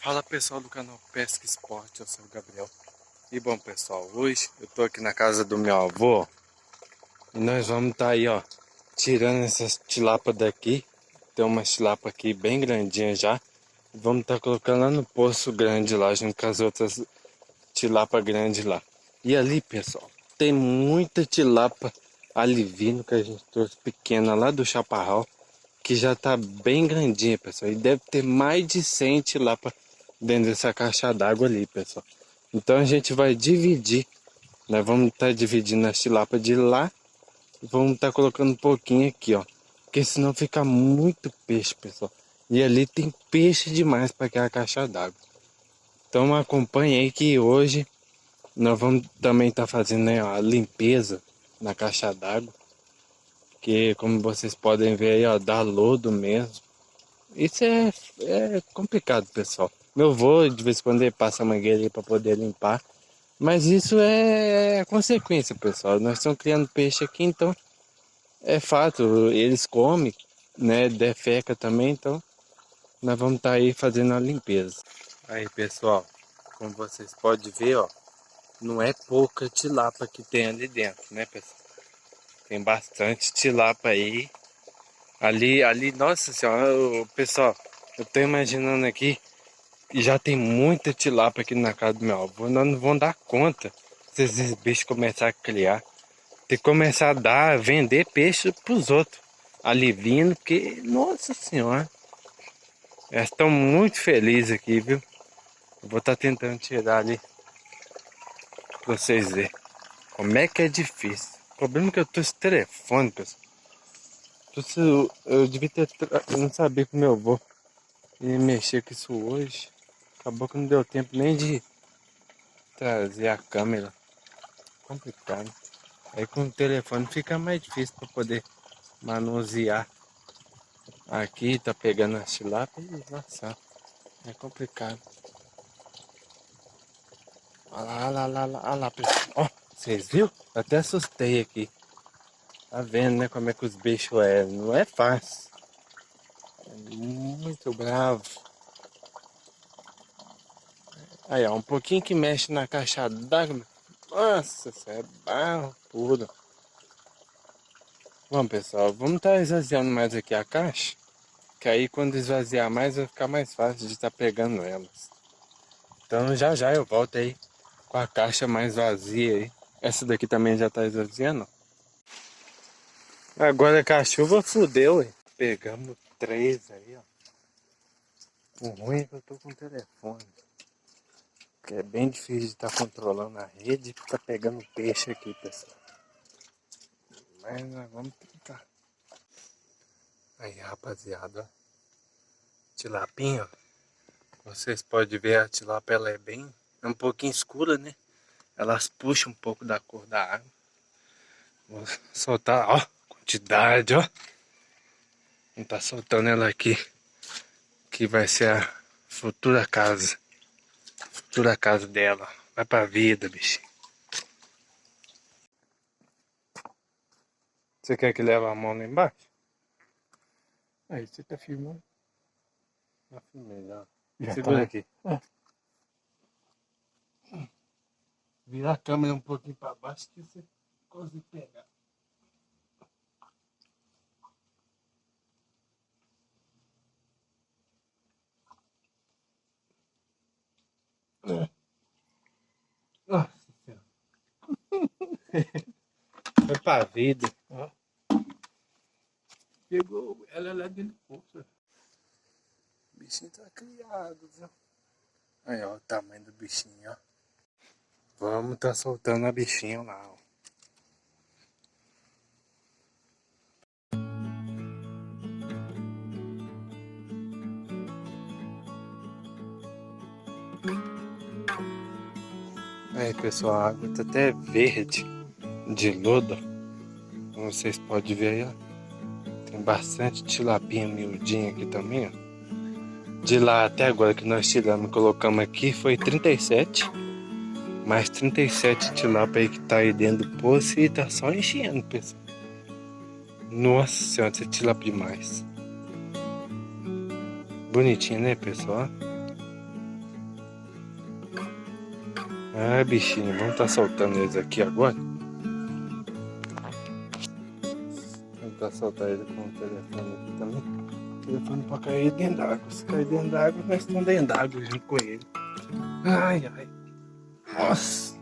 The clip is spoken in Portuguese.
Fala pessoal do canal Pesca Esporte, eu sou o Gabriel. E bom pessoal, hoje eu tô aqui na casa do meu avô e nós vamos estar aí, ó, tirando essas tilapas daqui. Tem uma tilapa aqui bem grandinha já. Vamos estar colocando lá no poço grande lá, junto com as outras tilapas grandes lá. E ali pessoal, tem muita tilapa alivino que a gente trouxe pequena lá do Chaparral, que já tá bem grandinha pessoal. E deve ter mais de 100 tilapa dentro dessa caixa d'água ali, pessoal. Então a gente vai dividir. Nós vamos estar dividindo as tilapas de lá e vamos estar colocando um pouquinho aqui, ó. Porque senão fica muito peixe, pessoal. E ali tem peixe demais para aquela caixa d'água. Então acompanhe aí que hoje nós vamos também estar fazendo, né, a limpeza na caixa d'água. Que como vocês podem ver aí, ó, dá lodo mesmo. Isso é complicado, pessoal. Meu avô, de vez em quando, ele passa a mangueira aí para poder limpar. Mas isso é consequência, pessoal. Nós estamos criando peixe aqui, então é fato. Eles comem, né? Defeca também, então nós vamos estar aí fazendo a limpeza. Aí, pessoal, como vocês podem ver, ó, não é pouca tilapa que tem ali dentro, né, pessoal? Tem bastante tilapa aí. Ali, nossa senhora, pessoal, eu tô imaginando aqui. E já tem muita tilápia aqui na casa do meu avô. Nós não vamos dar conta se esses bichos começarem a criar. Tem que começar a dar, vender peixe pros outros. Alivindo, porque, nossa senhora. Elas estão muito felizes aqui, viu? Eu vou estar tentando tirar ali pra vocês verem como é que é difícil. O problema é que eu tô sem telefone, pessoal. Eu devia ter. Eu não sabia que o meu avô ia mexer com isso hoje. Acabou que não deu tempo nem de trazer a câmera. Complicado. Aí com o telefone fica mais difícil para poder manusear. Aqui tá pegando a tilápia e nossa, é complicado. Olha lá, pessoal. Ó, vocês viram? Até assustei aqui. Tá vendo, né, como é que os bichos é? Não é fácil. É muito bravo. Aí, ó, um pouquinho que mexe na caixa d'água. Nossa, isso é barro puro. Bom, pessoal, vamos estar esvaziando mais aqui a caixa. Que aí quando esvaziar mais vai ficar mais fácil de estar pegando elas. Então já eu volto aí com a caixa mais vazia aí. Essa daqui também já tá esvaziando. Agora que a chuva fudeu, hein? Pegamos 3 aí, ó. O ruim é que eu tô com o telefone. Que é bem difícil de estar controlando a rede e ficar pegando peixe aqui, pessoal. Mas nós vamos tentar. Aí, rapaziada, ó. Tilapinha, ó. Vocês podem ver a tilápia, ela é um pouquinho escura, né? Elas puxam um pouco da cor da água. Vou soltar, ó, quantidade, ó. Vamos tá soltando ela aqui, que vai ser a futura casa. Futura casa dela. Vai pra vida, bichinho. Você quer que leve a mão lá embaixo? Aí, você tá filmando? Já filmei, já. Segura aqui. Vira a câmera um pouquinho pra baixo que você consegue pegar. Nossa Senhora. Foi pra vida. Ó. Pegou ela lá dentro do poço. O bichinho tá criado, viu? Aí, ó, o tamanho do bichinho, ó. Vamos tá soltando a bichinha lá, ó. Aí, pessoal, a água tá até verde de lodo. Como vocês podem ver aí, ó. Tem bastante tilapinha miudinha aqui também, ó. De lá até agora que nós tiramos e colocamos aqui foi 37. Mais 37 tilápia aí que tá aí dentro do poço e tá só enchendo, pessoal. Nossa senhora, esse tilápia demais. Bonitinho, né, pessoal? É, bichinho, vamos estar soltando eles aqui agora. Vamos estar soltando ele com o telefone aqui também. O telefone pra cair dentro d'água. Se cair dentro d'água, nós estamos dentro d'água junto com ele. Ai, ai. Nossa.